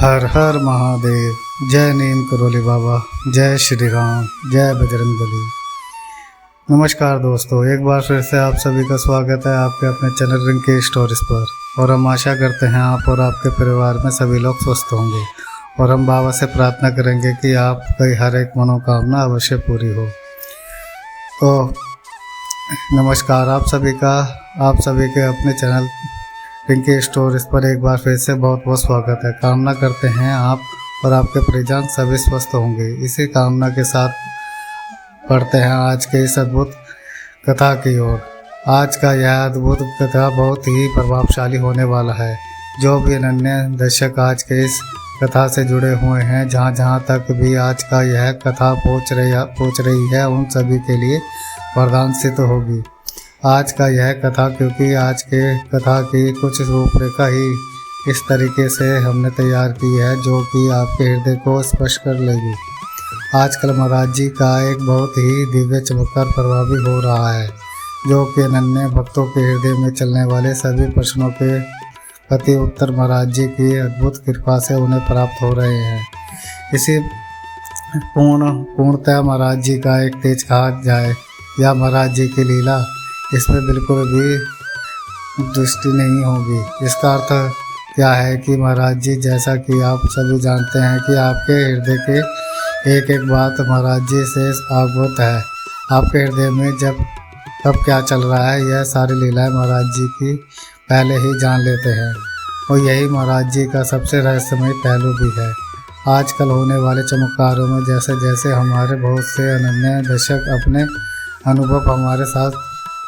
हर हर महादेव। जय नीम करोली बाबा, जय श्री राम, जय बजरंगबली। नमस्कार दोस्तों, एक बार फिर से आप सभी का स्वागत है आपके अपने चैनल रिंग के स्टोरीज पर। और हम आशा करते हैं आप और आपके परिवार में सभी लोग स्वस्थ होंगे। और हम बाबा से प्रार्थना करेंगे कि आपकी हर एक मनोकामना अवश्य पूरी हो। तो नमस्कार आप सभी के अपने चैनल रिंकी स्टोरीज पर एक बार फिर से बहुत बहुत स्वागत है। कामना करते हैं आप और आपके परिजन सभी स्वस्थ होंगे। इसी कामना के साथ बढ़ते हैं आज के इस अद्भुत कथा की ओर। आज का यह अद्भुत कथा बहुत ही प्रभावशाली होने वाला है। जो भी अनन्य दर्शक आज के इस कथा से जुड़े हुए हैं, जहाँ तक भी आज का यह कथा पहुँच रही है, उन सभी के लिए वरदान सिद्ध होगी आज का यह कथा। क्योंकि आज के कथा की कुछ रूपरेखा ही इस तरीके से हमने तैयार की है जो कि आपके हृदय को स्पर्श कर लेगी। आजकल महाराज जी का एक बहुत ही दिव्य चमत्कार प्रभावी हो रहा है, जो कि अनन्य भक्तों के हृदय में चलने वाले सभी प्रश्नों के प्रति उत्तर महाराज जी की अद्भुत कृपा से उन्हें प्राप्त हो रहे हैं। इसी पूर्णतः महाराज जी का एक तेज कहा जाए या महाराज जी की लीला, इसमें बिल्कुल भी दृष्टि नहीं होगी। इसका अर्थ क्या है कि महाराज जी, जैसा कि आप सभी जानते हैं कि आपके हृदय के एक एक बात महाराज जी से अवगत है। आपके हृदय में कब क्या चल रहा है, यह सारी लीलाएं महाराज जी की पहले ही जान लेते हैं। और यही महाराज जी का सबसे रहस्यमय पहलू भी है। आजकल होने वाले चमत्कारों में जैसे जैसे हमारे बहुत से अनन्य दर्शक अपने अनुभव हमारे साथ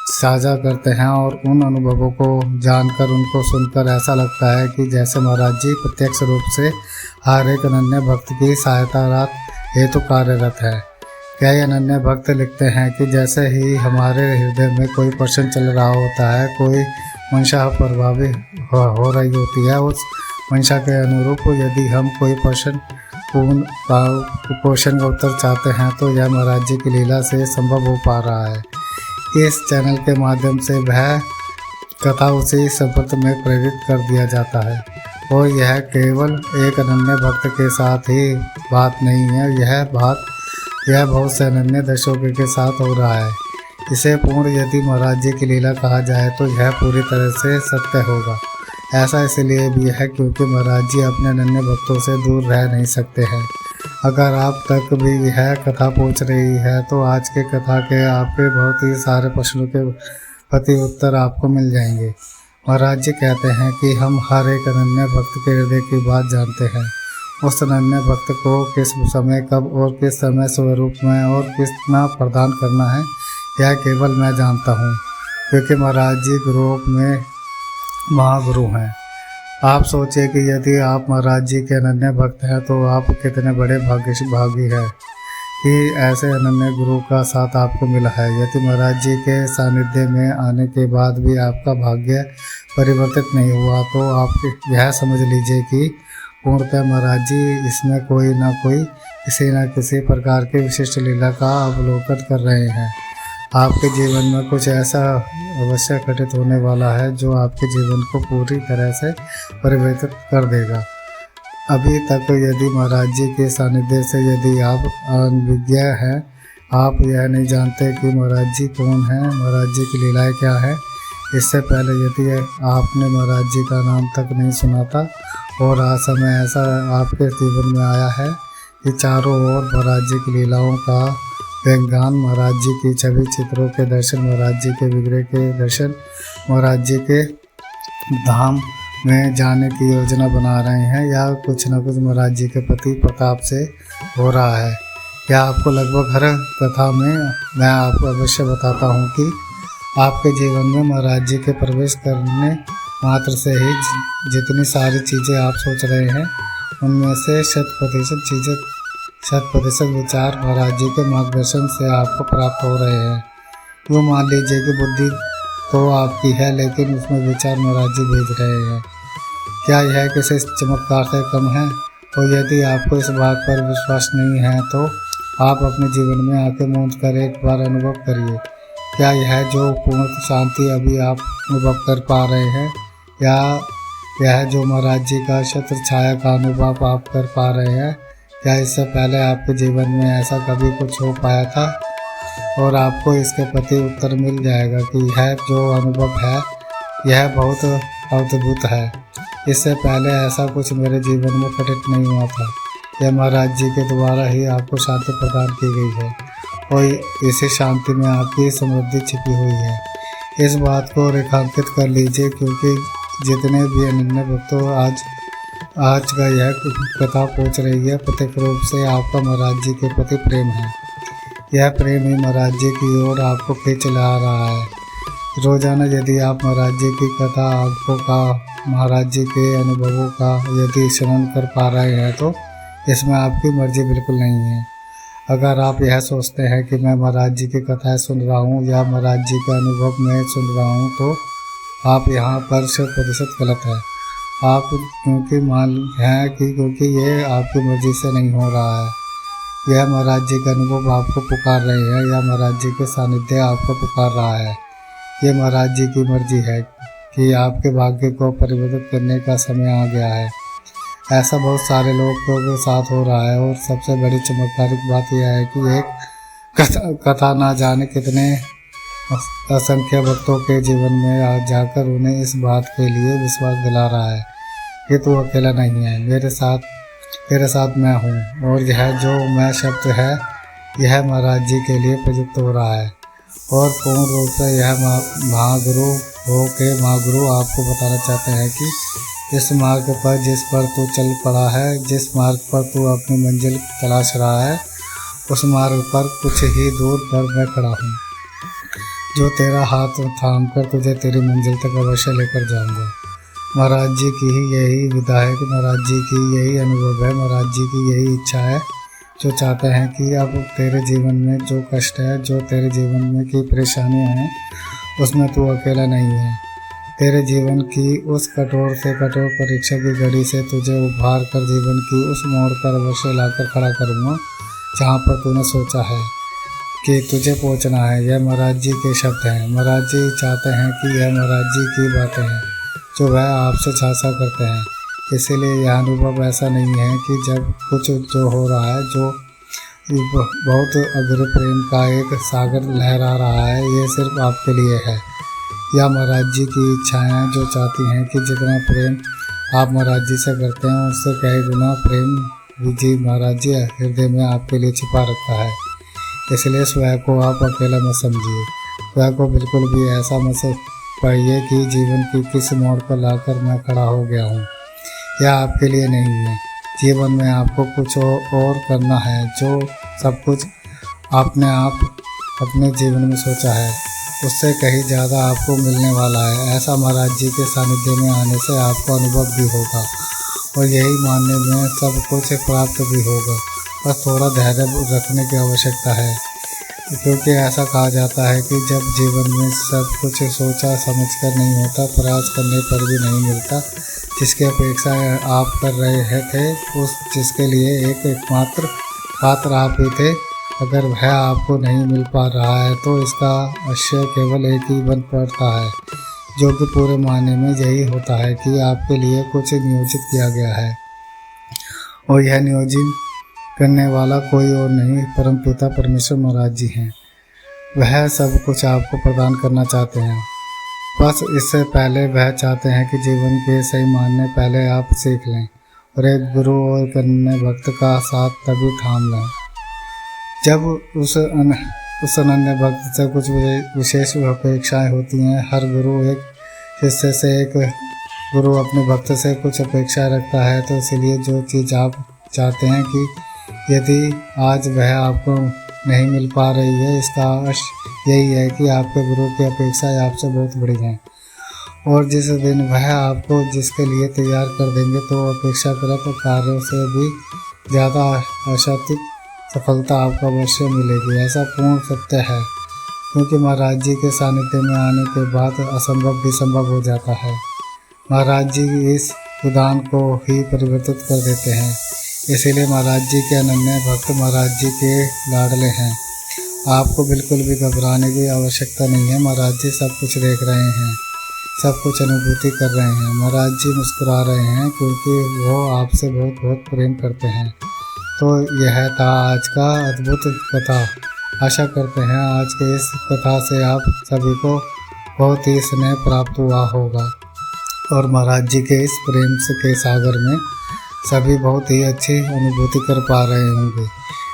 साझा करते हैं, और उन अनुभवों को जानकर, उनको सुनकर ऐसा लगता है कि जैसे महाराज जी प्रत्यक्ष रूप से हर एक अनन्य भक्त की सहायता हेतु कार्यरत है। कई अनन्य भक्त लिखते हैं कि जैसे ही हमारे हृदय में कोई प्रश्न चल रहा होता है, कोई मंशा प्रभावी हो रही होती है, उस मंशा के अनुरूप यदि हम कोई क्वेश्चन का उत्तर चाहते हैं तो यह महाराज जी की लीला से संभव हो पा रहा है। इस चैनल के माध्यम से वह कथा उसी संपर्क में प्रेरित कर दिया जाता है। और यह केवल एक अनन्य भक्त के साथ ही बात नहीं है, यह बहुत से अनन्य दर्शकों के साथ हो रहा है। इसे पूर्ण यदि महाराज जी की लीला कहा जाए तो यह पूरी तरह से सत्य होगा। ऐसा इसलिए भी है क्योंकि महाराज जी अपने अनन्य भक्तों से दूर रह नहीं सकते हैं। अगर आप तक भी यह कथा पहुंच रही है तो आज के कथा के आपके बहुत ही सारे प्रश्नों के प्रति उत्तर आपको मिल जाएंगे। महाराज जी कहते हैं कि हम हर एक अनन्य भक्त के हृदय की बात जानते हैं। उस अनन्य भक्त को किस समय, कब और किस समय स्वरूप में और कितना प्रदान करना है, यह केवल मैं जानता हूँ, क्योंकि महाराज जी गुरुओं में महागुरु हैं। आप सोचिए कि यदि आप महाराज जी के अनन्य भक्त हैं तो आप कितने बड़े भागी हैं कि ऐसे अनन्य गुरु का साथ आपको मिला है। यदि महाराज जी के सानिध्य में आने के बाद भी आपका भाग्य परिवर्तित नहीं हुआ तो आप यह समझ लीजिए कि पूर्णतः महाराज जी इसमें कोई ना कोई किसी न किसी प्रकार की विशिष्ट लीला का अवलोकन कर रहे हैं। आपके जीवन में कुछ ऐसा अवश्य घटित होने वाला है जो आपके जीवन को पूरी तरह से परिवर्तित कर देगा। अभी तक यदि महाराज जी के सानिध्य से यदि आप अनभिज्ञ हैं, आप यह नहीं जानते कि महाराज जी कौन है, महाराज जी की लीलाएं क्या है, इससे पहले यदि आपने महाराज जी का नाम तक नहीं सुना था और आज समय ऐसा आपके जीवन में आया है कि चारों ओर महाराज जी की लीलाओं का ज्ञान, महाराज जी की छवि चित्रों के दर्शन, महाराज जी के विग्रह के दर्शन, महाराज जी के धाम में जाने की योजना बना रहे हैं, या कुछ न कुछ महाराज जी के प्रति प्रताप से हो रहा है। या आपको लगभग हर कथा में मैं आपको अवश्य बताता हूँ कि आपके जीवन में महाराज जी के प्रवेश करने मात्र से ही जितनी सारी चीज़ें आप सोच रहे हैं, उनमें से 100% विचार महाराज जी के मार्गदर्शन से आपको प्राप्त हो रहे हैं। यूँ मान लीजिए कि बुद्धि तो आपकी है, लेकिन उसमें विचार महाराज जी भेज रहे हैं। क्या यह किसी चमत्कार से कम है? तो यदि आपको इस बात पर विश्वास नहीं है तो आप अपने जीवन में आंखें मूंद कर एक बार अनुभव करिए। क्या यह जो पूर्ण शांति अभी आप अनुभव कर पा रहे हैं, या यह जो महाराज जी का छत्र छाया का अनुभव आप कर पा रहे हैं, क्या इससे पहले आपके जीवन में ऐसा कभी कुछ हो पाया था? और आपको इसके प्रति उत्तर मिल जाएगा कि यह जो अनुभव है यह बहुत अद्भुत है। इससे पहले ऐसा कुछ मेरे जीवन में घटित नहीं हुआ था। यह महाराज जी के द्वारा ही आपको शांति प्रदान की गई है और इसी शांति में आपकी समृद्धि छिपी हुई है। इस बात को रेखांकित कर लीजिए, क्योंकि जितने भी अनन्य भक्तों आज का यह कथा पहुँच रही है, प्रत्यक्ष रूप से आपका महाराज जी के प्रति प्रेम है। यह प्रेम ही महाराज जी की ओर आपको खींच ला रहा है। रोजाना यदि आप महाराज जी की कथा, आंखों का, महाराज जी के अनुभवों का यदि श्रवण कर पा रहे हैं, तो इसमें आपकी मर्जी बिल्कुल नहीं है। अगर आप यह सोचते हैं कि मैं महाराज जी की कथाएं सुन रहा हूँ या महाराज जी का अनुभव मैं सुन रहा हूँ, तो आप यहाँ पर 100% गलत है। आप क्योंकि मान हैं कि क्योंकि ये आपकी मर्जी से नहीं हो रहा है। यह महाराज जी का अनुभव आपको पुकार रहे हैं या महाराज जी के सानिध्य आपको पुकार रहा है। ये महाराज जी की मर्जी है कि आपके भाग्य को परिवर्तित करने का समय आ गया है। ऐसा बहुत सारे लोगों के साथ हो रहा है और सबसे बड़ी चमत्कारिक बात यह है कि एक कथा ना जाने कितने असंख्य भक्तों के जीवन में आ जाकर उन्हें इस बात के लिए विश्वास दिला रहा है कि तू अकेला नहीं है, तेरे साथ मैं हूँ। और यह जो मैं शब्द है यह महाराज जी के लिए प्रयुक्त हो रहा है और पूर्ण रूप से यह महागुरु महागुरु आपको बताना चाहते हैं कि इस मार्ग पर जिस पर तू चल पड़ा है, जिस मार्ग पर तू अपनी मंजिल तलाश रहा है, उस मार्ग पर कुछ ही दूर पर मैं खड़ा हूँ, जो तेरा हाथ थाम कर तुझे तेरी मंजिल तक अवश्य लेकर जाऊँगा। महाराज जी की ही यही विधा है कि महाराज जी की यही अनुभव है, महाराज जी की यही इच्छा है, जो चाहते हैं कि अब तेरे जीवन में जो कष्ट है, जो तेरे जीवन में की परेशानियाँ हैं, उसमें तू अकेला नहीं है। तेरे जीवन की उस कठोर से कठोर परीक्षा की घड़ी से तुझे उभार कर जीवन की उस मोड़ पर अवश्य लाकर खड़ा करूँगा जहाँ पर तूने सोचा है कि तुझे पहुँचना है। यह महाराज जी के शब्द हैं। महाराज जी चाहते हैं कि यह महाराज जी की बातें हैं जो वह आपसे साझा करते हैं। इसीलिए यह अनुभव ऐसा नहीं है कि जब कुछ जो हो रहा है, जो बहुत अग्र प्रेम का एक सागर लहरा रहा है, ये सिर्फ आपके लिए है। या महाराज जी की इच्छाएं जो चाहती हैं कि जितना प्रेम आप महाराज जी से करते हैं, उससे कई गुना प्रेम जी महाराज जी हृदय में आपके लिए छिपा रखा है। इसलिए स्वयं को आप अकेला मत समझिए, स्वयं को बिल्कुल भी ऐसा मत पाइए कि जीवन की किस मोड़ पर लाकर मैं खड़ा हो गया हूँ। यह आपके लिए नहीं है। जीवन में आपको कुछ और करना है। जो सब कुछ आपने अपने जीवन में सोचा है, उससे कहीं ज़्यादा आपको मिलने वाला है। ऐसा महाराज जी के सानिध्य में आने से आपको अनुभव भी होगा और यही मानने में सब कुछ प्राप्त भी होगा। बस थोड़ा धैर्य रखने की आवश्यकता है, क्योंकि ऐसा कहा जाता है कि जब जीवन में सब कुछ सोचा समझकर नहीं होता, प्रयास करने पर भी नहीं मिलता, जिसकी अपेक्षा आप कर रहे थे, उस जिसके लिए एकमात्र पात्र आप ही थे, अगर वह आपको नहीं मिल पा रहा है तो इसका आशय केवल एक ही बन पड़ता है, जो कि पूरे मायने में यही होता है कि आपके लिए कुछ नियोजित किया गया है और यह नियोजित करने वाला कोई और नहीं, परम पिता परमेश्वर महाराज जी हैं। वह सब कुछ आपको प्रदान करना चाहते हैं। बस इससे पहले वह चाहते हैं कि जीवन के सही मायने पहले आप सीख लें और एक गुरु और कन्या भक्त का साथ तभी थाम लें। जब उस अनन्य भक्त से कुछ विशेष अपेक्षाएं होती हैं। हर गुरु एक शिष्य से, एक गुरु अपने भक्त से कुछ अपेक्षा रखता है, तो इसलिए जो चीज़ आप चाहते हैं कि यदि आज वह आपको नहीं मिल पा रही है, इसका अर्थ यही है कि आपके गुरु की अपेक्षाएं आपसे बहुत बड़ी हैं और जिस दिन वह आपको जिसके लिए तैयार कर देंगे, तो अपेक्षाकृत कार्यों से भी ज़्यादा आशातीत सफलता आपको अवश्य मिलेगी। ऐसा पूर्ण सत्य है, क्योंकि महाराज जी के सानिध्य में आने के बाद असंभव भी संभव हो जाता है। महाराज जी इस विधान को ही परिवर्तित कर देते हैं। इसीलिए महाराज जी के अनन्य भक्त महाराज जी के लाडले हैं। आपको बिल्कुल भी घबराने की आवश्यकता नहीं है। महाराज जी सब कुछ देख रहे हैं। सब कुछ अनुभूति कर रहे हैं। महाराज जी मुस्कुरा रहे हैं क्योंकि वो आपसे बहुत बहुत प्रेम करते हैं। तो यह था आज का अद्भुत कथा। आशा करते हैं आज के इस कथा से आप सभी को बहुत ही स्नेह प्राप्त हुआ होगा और महाराज जी के इस प्रेम से के सागर में सभी बहुत ही अच्छी अनुभूति कर पा रहे होंगे।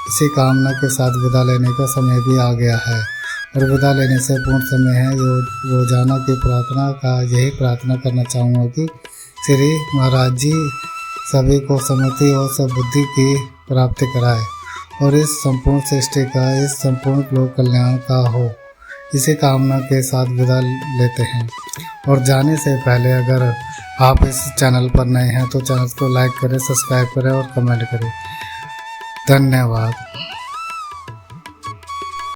इसी कामना के साथ विदा लेने का समय भी आ गया है और विदा लेने से पूर्ण समय है। रोजाना की प्रार्थना का यही प्रार्थना करना चाहूँगा कि श्री महाराज जी सभी को समृद्धि और सद्बुद्धि की प्राप्ति कराए और इस संपूर्ण सृष्टि का, इस संपूर्ण लोक कल्याण का हो। इसी कामना के साथ विदा लेते हैं और जाने से पहले अगर आप इस चैनल पर नए हैं तो चैनल को लाइक करें, सब्सक्राइब करें और कमेंट करें। धन्यवाद।